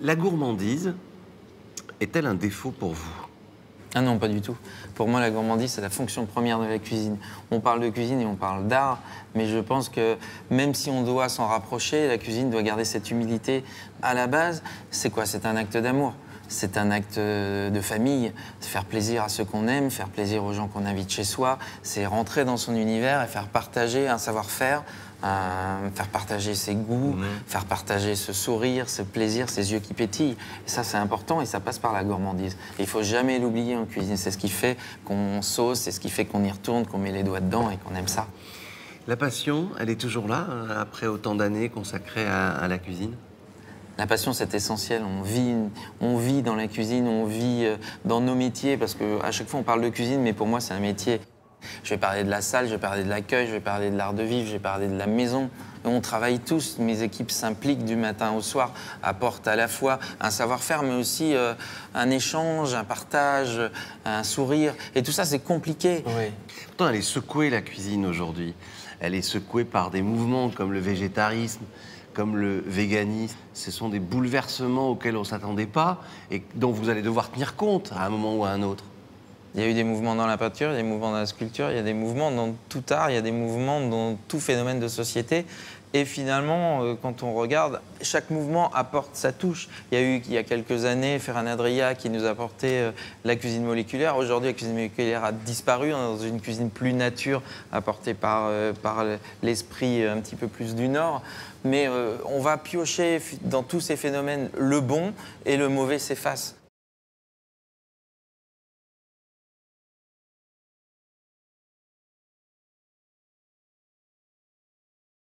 La gourmandise est-elle un défaut pour vous? Ah non, pas du tout. Pour moi, la gourmandise, c'est la fonction première de la cuisine. On parle de cuisine et on parle d'art, mais je pense que même si on doit s'en rapprocher, la cuisine doit garder cette humilité. À la base, c'est quoi? C'est un acte d'amour. C'est un acte de famille, faire plaisir à ceux qu'on aime, faire plaisir aux gens qu'on invite chez soi. C'est rentrer dans son univers et faire partager un savoir-faire, faire partager ses goûts, faire partager ce sourire, ce plaisir, ces yeux qui pétillent. Et ça, c'est important et ça passe par la gourmandise. Et il ne faut jamais l'oublier en cuisine. C'est ce qui fait qu'on sauce, c'est ce qui fait qu'on y retourne, qu'on met les doigts dedans et qu'on aime ça. La passion, elle est toujours là, après autant d'années consacrées à la cuisine? La passion, c'est essentiel. On vit dans la cuisine, on vit dans nos métiers, parce qu'à chaque fois, on parle de cuisine, mais pour moi, c'est un métier. Je vais parler de la salle, je vais parler de l'accueil, je vais parler de l'art de vivre, je vais parler de la maison. On travaille tous, mes équipes s'impliquent du matin au soir, apportent à la fois un savoir-faire, mais aussi un échange, un partage, un sourire. Et tout ça, c'est compliqué. Oui. Pourtant, elle est secouée, la cuisine, aujourd'hui. Elle est secouée par des mouvements comme le végétarisme, comme le véganisme. Ce sont des bouleversements auxquels on ne s'attendait pas et dont vous allez devoir tenir compte à un moment ou à un autre. Il y a eu des mouvements dans la peinture, il y a des mouvements dans la sculpture, il y a des mouvements dans tout art, il y a des mouvements dans tout phénomène de société. Et finalement, quand on regarde, chaque mouvement apporte sa touche. Il y a eu, il y a quelques années, Ferran Adrià qui nous apportait la cuisine moléculaire. Aujourd'hui, la cuisine moléculaire a disparu. On est dans une cuisine plus nature, apportée par l'esprit un petit peu plus du Nord. Mais on va piocher dans tous ces phénomènes. Le bon et le mauvais s'effacent.